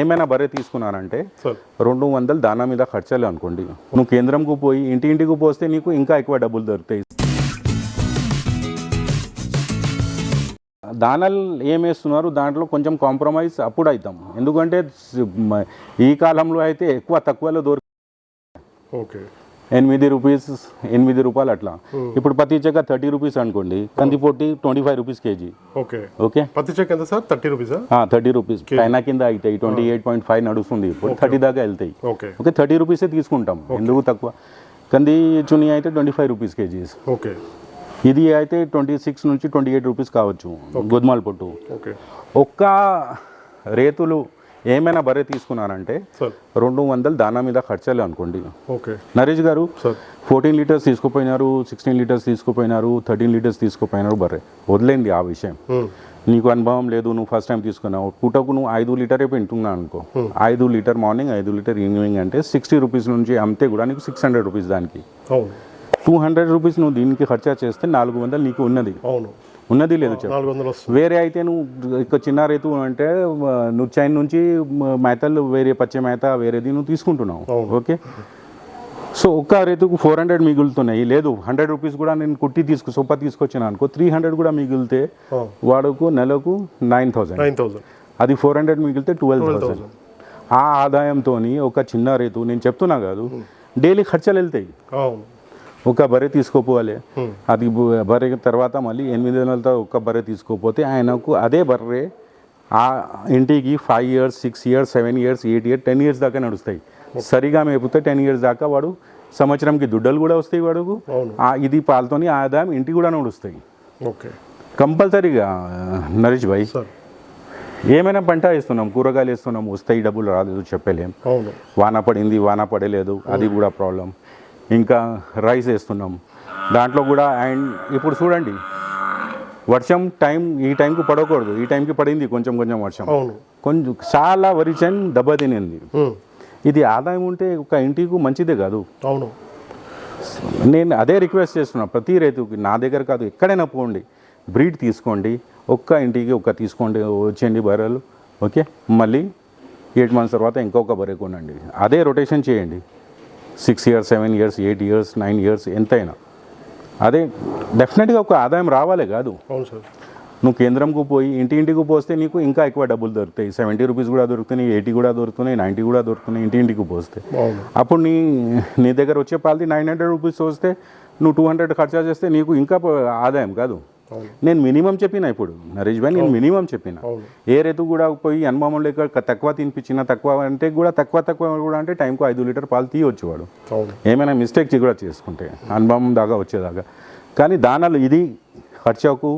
ఏమైనా బరే తీసుకున్నానంటే 200 దానా మీద ఖర్చాలు అనుకోండి. నువ్వు కేంద్రంకు పోయి ఇంటికి పోస్తే నీకు ఇంకా ఎక్కువ డబ్బులు దొరుకుతాయి. దానాలు ఏమేస్తున్నారు దాంట్లో కొంచెం కాంప్రమైజ్ అప్పుడు అవుతాం, ఎందుకంటే ఈ కాలంలో అయితే ఎక్కువ తక్కువలో ఓకే 8 రూపాయలు అట్లా. ఇప్పుడు పత్తి చెక్క 30 రూపీస్ అనుకోండి, కందిపొట్టి 25 రూపీస్ కేజీ. ఓకే ఓకే పత్తి చెక్క ఎంత సార్? 30 రూపీసా? 30 రూపీస్ పైన కింద అవుతాయి. 28.5 నడుస్తుంది, ఇప్పుడు 30 దాకా వెళ్తాయి. ఓకే 30 రూపీసే తీసుకుంటాం, ఎందుకు తక్కువ. కంది చున్నీ అయితే 25 రూపీస్ కేజీస్. ఓకే ఇది అయితే 26 నుంచి 28 రూపీస్ కావచ్చు గోధుమల పొట్టు. ఓకే ఒక్క రేతులు ఏమైనా బరే తీసుకున్నానంటే 200 దానా మీద ఖర్చాలు అనుకోండి. ఓకే నరేష్ గారు 14 లీటర్స్ తీసుకుపోయినారు, 16 లీటర్స్ తీసుకుపోయినారు, 13 లీటర్స్ తీసుకుపోయినారు బర్రె. వదిలేండి ఆ విషయం, నీకు అనుభవం లేదు, నువ్వు ఫస్ట్ టైం తీసుకున్నావు. పూటకు నువ్వు 5 లీటరే పెంటున్నావు అనుకో, 5 లీటర్ మార్నింగ్ 5 లీటర్ ఈవినింగ్ అంటే 60 రూపీస్ నుంచి అమ్మితే కూడా నీకు 600 రూపీస్. దానికి 200 రూపీస్ నువ్వు దీనికి ఖర్చా చేస్తే 400 నీకు ఉన్నది లేదు చెప్పు. వేరే అయితే నువ్వు ఇక చిన్న రైతు అంటే నువ్వు చైన్ నుంచి మేతలు వేరే పచ్చే మేత వేరేది నువ్వు తీసుకుంటున్నావు. ఓకే, సో ఒక్క రైతుకు 400 మిగులుతున్నాయి. లేదు 100 రూపీస్ కూడా నేను కుట్టి సొప్ప తీసుకొచ్చాను అనుకో, 300 కూడా మిగిలితే వాడుకు నెలకు 9,000. అది 400 మిగిలితే 12,000. ఆ ఆదాయంతో ఒక చిన్న రైతు, నేను చెప్తున్నా కాదు, డైలీ ఖర్చులు వెళ్తాయి. ఒక బర్రె తీసుకోపోవాలి, అది బర్రె తర్వాత మళ్ళీ 8 నెలలతో ఒక్క బర్రె తీసుకోపోతే ఆయనకు అదే బర్రె ఆ ఇంటికి 5 years 6 years 7 years 8 years 10 years దాకా నడుస్తాయి. సరిగా మేపితే 10 years దాకా వాడు సంవత్సరంకి దుడ్డలు కూడా వస్తాయి వాడుకు. ఇది పాలతోని ఆదాయం ఇంటికి కూడా నడుస్తాయి. ఓకే కంపల్సరీగా నరేష్ భాయ్, ఏమైనా పంట వేస్తున్నాం, కూరగాయలు వేస్తున్నాం, వస్తాయి డబ్బులు రాలేదు చెప్పలేం. వాన పడింది వాన పడలేదు అది కూడా ప్రాబ్లం. ఇంకా రైస్ వేస్తున్నాం దాంట్లో కూడా. అండ్ ఇప్పుడు చూడండి, వర్షం ఈ టైంకి పడకూడదు, ఈ టైంకి పడింది కొంచెం వర్షం, కొంచెం చాలా వరి చైన్ దెబ్బతినింది. ఇది ఆదాయం ఉంటే ఒక ఇంటికి మంచిదే కాదు. నేను అదే రిక్వెస్ట్ చేస్తున్నా ప్రతి రైతుకి, నా దగ్గర కాదు ఎక్కడైనా పోండి, బ్రీడ్ తీసుకోండి, ఒక్క ఇంటికి తీసుకోండి, వచ్చేయండి బర్రెలు. ఓకే, మళ్ళీ 8 months తర్వాత ఇంకొక బర్రె కొనండి, అదే రొటేషన్ చేయండి. 6 years 7 years 8 years 9 years ఎంతైనా అదే డెఫినెట్గా ఒక ఆదాయం రావాలి కాదు. నువ్వు కేంద్రంకు పోయి ఇంటికి పోస్తే నీకు ఇంకా ఎక్కువ డబ్బులు దొరుకుతాయి. 70 రూపీస్ కూడా దొరుకుతున్నాయి, 80 కూడా దొరుకుతున్నాయి, 90 కూడా దొరుకుతున్నాయి ఇంటికి పోస్తే. అప్పుడు నీ దగ్గర వచ్చే పాలది 900 రూపీస్ వస్తే నువ్వు 200 ఖర్చా చేస్తే నీకు ఇంకా ఆదాయం కాదు. నేను మినిమం చెప్పిన, ఇప్పుడు నరేష్ భాయ్ నేను మినిమం చెప్పిన. ఏ రైతు కూడా పోయి అనుభవం లేక తక్కువ తినిపించిన, తక్కువ అంటే కూడా తక్కువ కూడా అంటే టైంకు 5 లీటర్ పాలు తీయవచ్చు వాడు, ఏమైనా మిస్టేక్ కూడా చేసుకుంటే అనుభవం దాకా వచ్చేదాకా. కానీ దానాలు ఇది ఖర్చుకు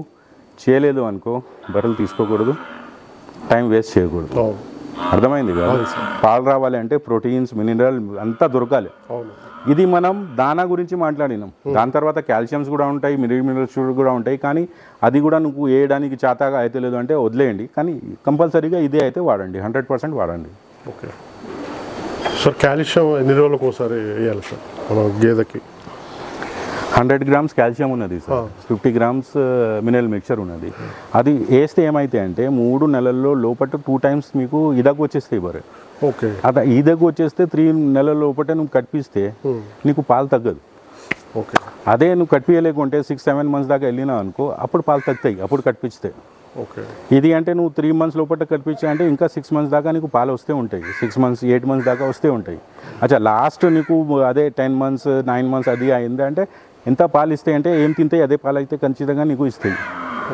చేయలేదు అనుకో, బర్రెలు తీసుకోకూడదు, టైం వేస్ట్ చేయకూడదు. అర్థమైంది కదా? పాలు రావాలి అంటే ప్రోటీన్స్ మినరల్ అంతా దొరకాలి. ఇది మనం దానా గురించి మాట్లాడినాం. దాని తర్వాత కాల్షియమ్స్ కూడా ఉంటాయి, మినరల్స్ కూడా ఉంటాయి. కానీ అది కూడా నువ్వు వేయడానికి చేతగా అయితే లేదు అంటే వదిలేయండి. కానీ కంపల్సరీగా ఇదే అయితే వాడండి, 100% వాడండి. ఓకే సార్, కాల్షియం ఎన్ని రోజులకు ఒకసారి వేయాలి సార్ మన గేదెకి? 100 grams కాల్షియం ఉన్నది సార్, 50 grams మినరల్ మిక్చర్ ఉన్నది. అది వేస్తే ఏమైతే అంటే 3 నెలల్లో లోపల 2 times మీకు ఇదకు వచ్చేస్తాయి బర్రె. ఓకే, అదే ఈదకు వచ్చేస్తే 3 నెలల లోపల నువ్వు కట్పిస్తే నీకు పాలు తగ్గదు. ఓకే, అదే నువ్వు కట్పియలేకుంటే 6-7 months దాకా వెళ్ళినావు అనుకో, అప్పుడు పాలు తగ్గుతాయి, అప్పుడు కట్పిస్తే. ఓకే, ఇది అంటే నువ్వు 3 months లోపల కట్పించా అంటే ఇంకా 6 months దాకా నీకు పాలు వస్తూ ఉంటాయి, 6 months 8 months దాకా వస్తూ ఉంటాయి. అచ్చా లాస్ట్ నీకు అదే 10 months 9 months అది అయింది అంటే ఎంత పాలు ఇస్తాయి అంటే ఏం తింటాయి అదే పాలు అయితే ఖచ్చితంగా నీకు ఇస్తాయి.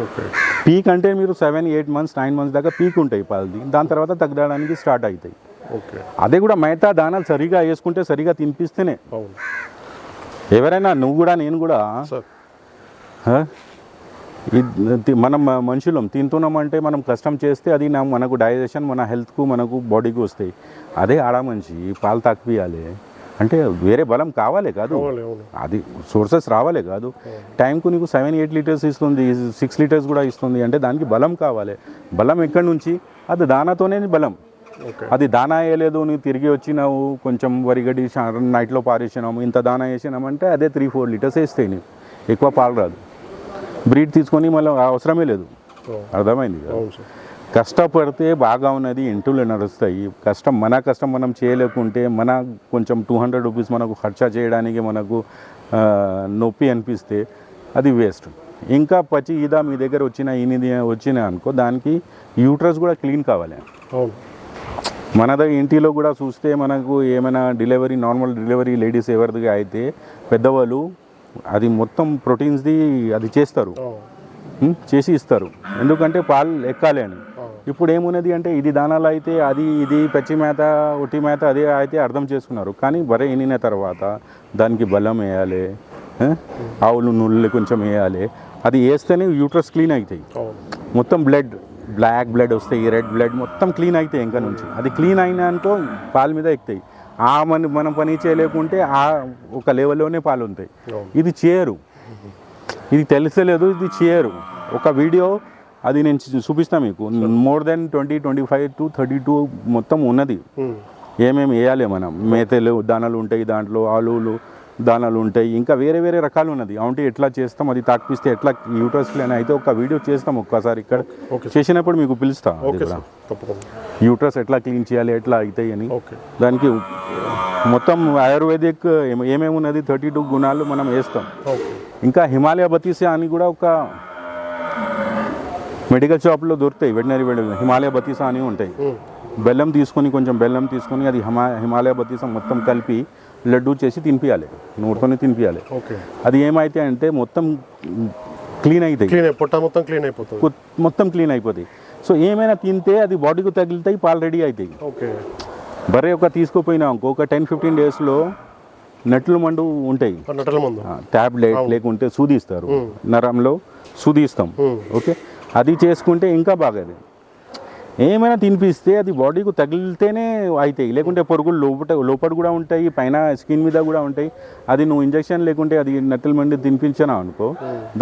ఓకే, పీక్ అంటే మీరు 7-8 months 9 months దాకా పీక్ ఉంటాయి పాలది, దాని తర్వాత తగ్గడానికి స్టార్ట్ అవుతాయి. ఓకే, అదే కూడా మిగతా దానాలు సరిగా వేసుకుంటే సరిగా తినిపిస్తేనే. ఎవరైనా నువ్వు కూడా నేను కూడా మనం మనుషులం తింటున్నామంటే మనం కష్టం చేస్తే అది మనకు డైజెషన్ మన హెల్త్కు మనకు బాడీకి వస్తాయి. అదే ఆడ మనిషి పాలు తాకిపియాలి అంటే వేరే బలం కావాలి కాదు, అది సోర్సెస్ రావాలి కాదు. టైంకు నీకు 7-8 లీటర్స్ ఇస్తుంది, 6 లీటర్స్ కూడా ఇస్తుంది అంటే దానికి బలం కావాలి. బలం ఎక్కడి నుంచి? అది దానాతోనే బలం. అది దానా వేయలేదు, నువ్వు తిరిగి వచ్చినావు, కొంచెం వరిగడ్డి నైట్లో పారేసినాము, ఇంత దానా వేసినామంటే అదే 3-4 లీటర్స్ వేస్తాయి, నీకు ఎక్కువ పాలు రాదు. బ్రీడ్ తీసుకొని మళ్ళీ అవసరమే లేదు. అర్థమైంది కదా? కష్టపడితే బాగా ఉన్నది, ఇంటులు నడుస్తాయి. మన కష్టం మనం చేయలేకుంటే మన కొంచెం 200 రూపీస్ మనకు ఖర్చా చేయడానికి మనకు నొప్పి అనిపిస్తే అది వేస్ట్. ఇంకా పచ్చి ఈదా మీ దగ్గర వచ్చిన అనుకో, దానికి యూట్రస్ కూడా క్లీన్ కావాలి. మన ఇంటిలో కూడా చూస్తే మనకు ఏమైనా నార్మల్ డెలివరీ లేడీస్ ఎవరిదిగా అయితే పెద్దవాళ్ళు అది మొత్తం ప్రోటీన్స్ది అది చేస్తారు, చేసి ఇస్తారు, ఎందుకంటే పాలు ఎక్కాలి అని. ఇప్పుడు ఏమున్నది అంటే ఇది దానాలు అయితే ఇది పచ్చి మేత ఒట్టి మేత అదే అయితే అర్థం చేసుకున్నారు. కానీ బరే ఈనిన తర్వాత దానికి బలం వేయాలి, ఆవులు నుళ్ళు కొంచెం వేయాలి. అది వేస్తేనే యూట్రస్ క్లీన్ అవుతాయి, మొత్తం బ్లాక్ బ్లడ్ వస్తాయి, రెడ్ బ్లడ్ మొత్తం క్లీన్ అవుతాయి. ఇంకా నుంచి అది క్లీన్ అయినా అనుకో పాల మీద ఎక్కుతాయి. మనం పని చేయలేకుంటే ఒక లెవెల్లోనే పాలు ఉంటాయి. ఇది చేయరు, ఇది తెలిసలేదు, ఇది చేయరు. ఒక వీడియో అది నేను చూపిస్తాను మీకు. మోర్ దెన్ 20, 25 to 32 మొత్తం ఉన్నది. ఏమేమి వేయాలి మనం, మేతలు దానాలు ఉంటాయి, దాంట్లో ఆలులు దానాలు ఉంటాయి, ఇంకా వేరే వేరే రకాలు ఉన్నది. అవుంటే ఎట్లా చేస్తాం, అది తాకిపిస్తే ఎట్లా యూట్రస్ క్లీన్ అయితే ఒక వీడియో చేస్తాం ఒక్కసారి. ఇక్కడ చేసినప్పుడు మీకు పిలుస్తా, యూట్రస్ ఎట్లా క్లీన్ చేయాలి, ఎట్లా అవుతాయి అని. దానికి మొత్తం ఆయుర్వేదిక్ ఏమేమి ఉన్నది 32 గుణాలు మనం వేస్తాం. ఇంకా హిమాలయ బతీసా అని కూడా ఒక మెడికల్ షాప్లో దొరుకుతాయి, వెటనరీ హిమాలయ బతీసా అని ఉంటాయి. కొంచెం బెల్లం తీసుకొని అది హిమాలయ బతీసా మొత్తం కలిపి లడ్డు చేసి తినిపించాలి, నోటితోనే తినిపించాలి. అది ఏమైతే అంటే మొత్తం క్లీన్ అవుతాయి, మొత్తం క్లీన్ అయిపోతాయి. సో ఏమైనా తింటే అది బాడీకి తగిలితాయి, పాలు రెడీ అవుతాయి. బరే తీసుకుపోయినా ఒక 10-15 డేస్లో నట్లు మండు ఉంటాయి, ట్యాబ్లెట్ లేకుంటే సూదిస్తారు, నరంలో సూదిస్తాం. ఓకే, అది చేసుకుంటే ఇంకా బాగాది. ఏమైనా తినిపిస్తే అది బాడీకి తగిలితేనే అవుతాయి, లేకుంటే పొరుగులు లోపల కూడా ఉంటాయి, పైన స్కిన్ మీద కూడా ఉంటాయి. అది నువ్వు ఇంజక్షన్ లేకుంటే అది నట్టల మండి తినిపించినా అనుకో,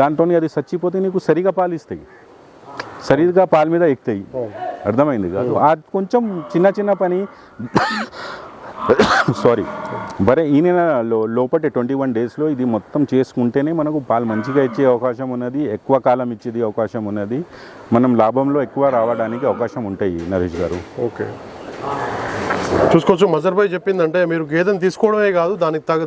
దాంతో అది చచ్చిపోతే నీకు సరిగా పాలు ఇస్తాయి, సరిగా పాల మీద ఎక్కుతాయి. అర్థమైంది కాదు, అది కొంచెం చిన్న పని. సారీ, బరే ఈ నెలలో లోపటే 21 డేస్లో ఇది మొత్తం చేసుకుంటేనే మనకు పాలు మంచిగా ఇచ్చే అవకాశం ఉన్నది, ఎక్కువ కాలం ఇచ్చేది అవకాశం ఉన్నది, మనం లాభంలో ఎక్కువ రావడానికి అవకాశం ఉంటాయి. నరేష్ గారు ఓకే, చూసుకోవచ్చు. మజర్ భాయ్ చెప్పిందంటే మీరు గేదెను తీసుకోవడమే కాదు,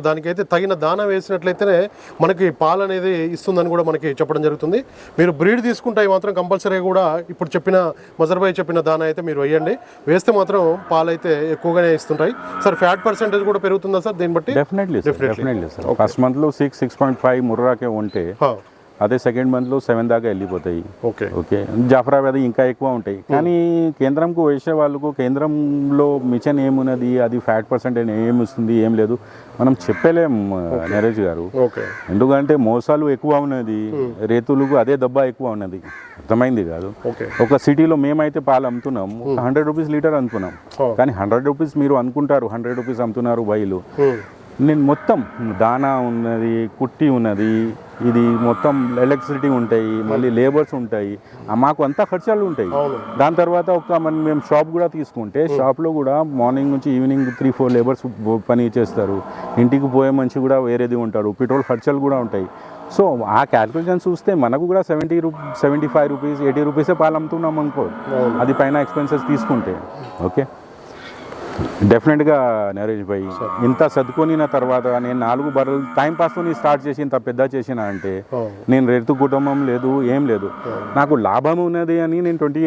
దానికైతే తగిన దాన వేసినట్లయితేనే మనకి పాలు అనేది ఇస్తుందని కూడా మనకి చెప్పడం జరుగుతుంది. మీరు బ్రీడ్ తీసుకుంటే మాత్రం కంపల్సరీగా కూడా ఇప్పుడు చెప్పిన మజర్ భాయ్ చెప్పిన దాన అయితే మీరు వేయండి, వేస్తే మాత్రం పాలు అయితే ఎక్కువగానే ఇస్తుంటాయి. సార్ ఫ్యాట్ పర్సెంటేజ్ కూడా పెరుగుతుందా సార్ దీన్ని బట్టి? Definitely sir. ఫస్ట్ మంత్లో 6.5 ముర్రాకే ఉంటే అదే సెకండ్ మంత్లో 7 దాకా వెళ్ళిపోతాయి. ఓకే, జాఫరాబాద్ ఇంకా ఎక్కువ ఉంటాయి. కానీ కేంద్రంకు వేసే వాళ్ళకు కేంద్రంలో మిషన్ ఏమున్నది, అది ఫ్యాట్ పర్సెంటేజ్ ఏమి వస్తుంది ఏం లేదు మనం చెప్పలేం నరేష్ గారు. ఎందుకంటే మోసాలు ఎక్కువ ఉన్నది, రైతులకు అదే దబ్బా ఎక్కువ ఉన్నది. అర్థమైంది కాదు. ఒక సిటీలో మేమైతే పాలు అమ్ముతున్నాం 100 రూపీస్ లీటర్ అనుకున్నాం, కానీ 100 రూపీస్ మీరు అనుకుంటారు 100 రూపీస్ అమ్ముతున్నారు బయలు. నేను మొత్తం దానా ఉన్నది, కుట్టి ఉన్నది, ఇది మొత్తం ఎలక్ట్రిసిటీ ఉంటాయి, మళ్ళీ లేబర్స్ ఉంటాయి, మాకు అంతా ఖర్చాలు ఉంటాయి. దాని తర్వాత మేము షాప్ కూడా తీసుకుంటే షాప్లో కూడా మార్నింగ్ నుంచి ఈవినింగ్ 3-4 లేబర్స్ పని చేస్తారు, ఇంటికి పోయే మనిషి కూడా వేరేది ఉంటారు, పెట్రోల్ ఖర్చాలు కూడా ఉంటాయి. సో ఆ క్యాల్కులేషన్ చూస్తే మనకు కూడా 75 రూపీస్ 80 రూపీసే పాలు అమ్ముతున్నాం అనుకో, అది పైన ఎక్స్పెన్సెస్ తీసుకుంటే. ఓకే, డెఫినెట్గా నరేష్ భాయ్ ఇంత చదువుకున్న తర్వాత నేను 4 బర్రెలు టైంపాస్తో స్టార్ట్ చేసి ఇంత పెద్ద చేసిన అంటే నేను రైతు కుటుంబం లేదు, ఏం లేదు, నాకు లాభం ఉన్నది అని నేను 20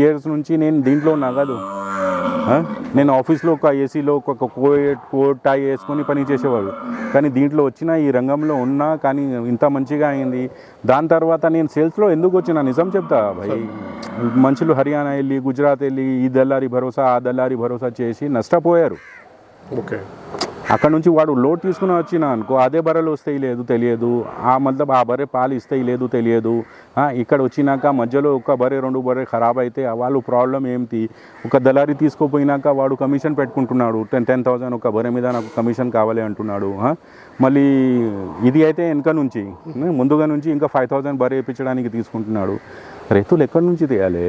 ఇయర్స్ నుంచి నేను దీంట్లో ఉన్నా కాదు. నేను ఆఫీస్లో ఒక ఏసీలో ఒక కోట్ టై వేసుకొని పని చేసేవాడు, కానీ దీంట్లో వచ్చిన ఈ రంగంలో ఉన్నా కానీ ఇంత మంచిగా అయింది. దాని తర్వాత నేను సేల్స్లో ఎందుకు వచ్చిన నిజం చెప్తా భాయ్, మనుషులు హర్యానా వెళ్ళి గుజరాత్ వెళ్ళి ఈ దల్లారి భరోసా ఆ దల్లారి భరోసా చేసి నష్టపోయారు. అక్కడ నుంచి వాడు లోడ్ తీసుకుని వచ్చిన అనుకో, అదే బర్రెలు వస్తాయి లేదు తెలియదు, ఆ బర్రె పాలు ఇస్తాయి లేదు తెలియదు. ఇక్కడ వచ్చినాక మధ్యలో ఒక బర్రె 2 బర్రె ఖరాబ్ అయితే వాళ్ళు ప్రాబ్లం ఏంటి, ఒక దళారి తీసుకోపోయినాక వాడు కమిషన్ పెట్టుకుంటున్నాడు 10,000 ఒక బర్రె మీద నాకు కమిషన్ కావాలి అంటున్నాడు. మళ్ళీ ఇది అయితే వెనక నుంచి ముందుగా నుంచి ఇంకా 5,000 బర్రె వేయించడానికి తీసుకుంటున్నాడు. రైతులు ఎక్కడి నుంచి తీయాలి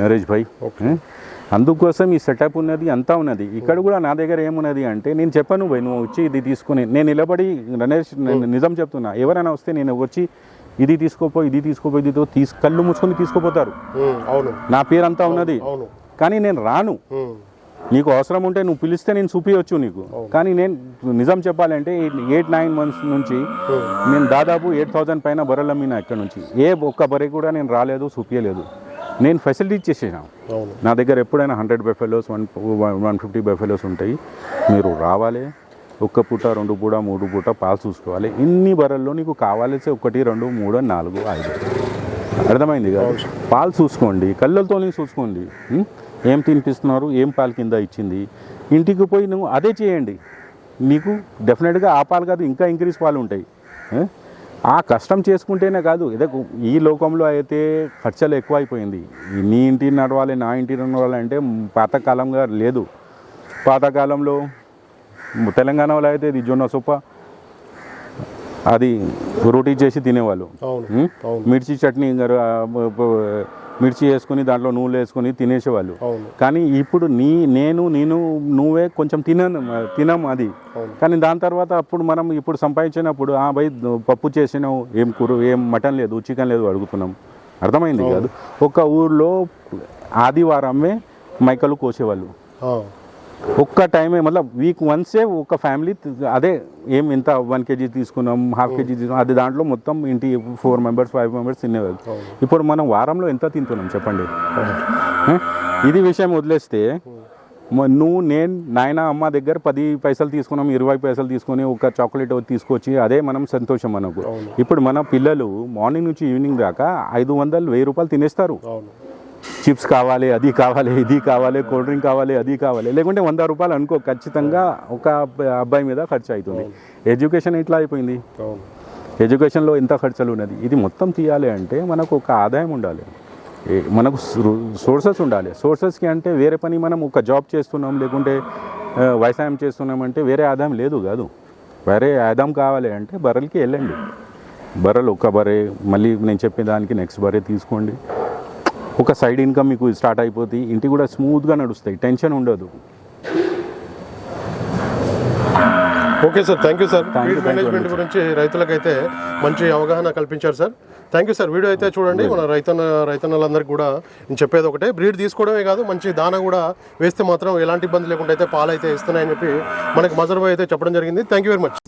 నరేష్ భాయ్? అందుకోసం ఈ సెటప్ ఉన్నది, అంతా ఉన్నది. ఇక్కడ కూడా నా దగ్గర ఏమున్నది అంటే నేను చెప్పాను భాయ్, నువ్వు వచ్చి ఇది తీసుకుని నేను నిలబడి నిజం చెప్తున్నా, ఎవరైనా వస్తే నేను వచ్చి ఇది తీసుకోపో కళ్ళు మూసుకొని తీసుకుపోతారు. అవును, నా పేరంతా ఉన్నది, అవును, కానీ నేను రాను. నీకు అవసరం ఉంటే నువ్వు పిలిస్తే నేను చూపించవచ్చు నీకు. కానీ నేను నిజం చెప్పాలంటే 8-9 months నుంచి నేను దాదాపు 8,000 పైన బర్రెలు అమ్మినా. ఇక్కడ నుంచి ఏ ఒక్క బర్రె కూడా నేను రాలేదు, చూపించలేదు. నేను ఫెసిలిటీ ఇచ్చేసాను. నా దగ్గర ఎప్పుడైనా 100 buffaloes 150 buffaloes ఉంటాయి. మీరు రావాలి, ఒక్క పూట 2 పూట 3 పూట పాలు చూసుకోవాలి. ఇన్ని బర్రెల్లో నీకు కావాల్సి 1 2 3 4 5 అర్థమైంది కదా. పాలు చూసుకోండి, కళ్ళతోనే చూసుకోండి. ఏం తినిపిస్తున్నారు, ఏం పాలు కింద ఇచ్చింది, ఇంటికి పోయి నువ్వు అదే చేయండి. నీకు డెఫినెట్గా ఆ పాలు కాదు ఇంకా ఇంక్రీజ్ పాలు ఉంటాయి. ఆ కష్టం చేసుకుంటేనే కాదు, ఇదే ఈ లోకంలో అయితే ఖర్చులు ఎక్కువైపోయింది. నీ ఇంటి నడవాలి, నా ఇంటి నడవాలి అంటే పాతకాలంగా లేదు. పాతకాలంలో తెలంగాణలో అయితే ఇది జొన్న సొప్ప, అది రోటీ చేసి తినేవాళ్ళు. మిర్చి చట్నీ, మిర్చి వేసుకొని దాంట్లో నూనె వేసుకొని తినేసేవాళ్ళు. కానీ ఇప్పుడు నువ్వే కొంచెం తినం అది. కానీ దాని తర్వాత అప్పుడు మనం ఇప్పుడు సంపాదించినప్పుడు భయ్ పప్పు చేసినావు, ఏం కూర, ఏం మటన్ లేదు, చికెన్ లేదు అడుగుతున్నాం. అర్థమైంది కాదు. ఒక ఊర్లో ఆదివారమే మైకలు కోసేవాళ్ళు. ఒక్క టైమే మళ్ళీ వీక్ వన్సే ఒక ఫ్యామిలీ అదే ఏం ఇంత 1 kg తీసుకున్నాం, 1/2 kg తీసుకున్నాం, అది దాంట్లో మొత్తం ఇంటి 4 members 5 members తినేవాళ్ళు. ఇప్పుడు మనం వారంలో ఎంత తింటున్నాం చెప్పండి. ఇది విషయం వదిలేస్తే నేను నాయన అమ్మ దగ్గర 10 పైసలు తీసుకున్నాం, 20 పైసలు తీసుకొని ఒక చాక్లెట్ తీసుకొచ్చి అదే మనం సంతోషం మనకు. ఇప్పుడు మన పిల్లలు మార్నింగ్ నుంచి ఈవినింగ్ దాకా 500-1000 రూపాయలు తినేస్తారు. చిప్స్ కావాలి, అది కావాలి, ఇది కావాలి, కూల్ డ్రింక్ కావాలి, అది కావాలి, లేకుంటే 100 రూపాయలు అనుకో ఖచ్చితంగా ఒక అబ్బాయి మీద ఖర్చు అవుతుంది. ఎడ్యుకేషన్ ఇట్లా అయిపోయింది. ఎడ్యుకేషన్లో ఎంత ఖర్చులు ఉన్నది. ఇది మొత్తం తీయాలి అంటే మనకు ఒక ఆదాయం ఉండాలి, మనకు సోర్సెస్ ఉండాలి. సోర్సెస్కి అంటే వేరే పని మనం ఒక జాబ్ చేస్తున్నాం, లేకుంటే వ్యవసాయం చేస్తున్నామంటే వేరే ఆదాయం లేదు కాదు. వేరే ఆదాయం కావాలి అంటే బర్రెలకి వెళ్ళండి. బర్రెలు ఒక బర్రె, మళ్ళీ నేను చెప్పే దానికి నెక్స్ట్ బర్రె తీసుకోండి. ఒక సైడ్ ఇన్కమ్ మీకు స్టార్ట్ అయిపోతుంది. ఇంటి కూడా స్మూత్గా నడుస్తాయి, టెన్షన్ ఉండదు. Okay sir, thank you sir. Feed management గురించి రైతులకైతే మంచి అవగాహన కల్పించారు sir. Thank you sir. Video అయితే చూడండి. మన రైతన్నలందరికీ కూడా నేను చెప్పేది ఒకటే, బ్రీడ్ తీసుకోవడమే కాదు మంచి దానా కూడా వేస్తే మాత్రం ఎలాంటి ఇబ్బంది లేకుండా అయితే పాలు అయితే ఇస్తున్నాయని చెప్పి మనకి మజర్ భాయ్ అయితే చెప్పడం జరిగింది. Thank you very much.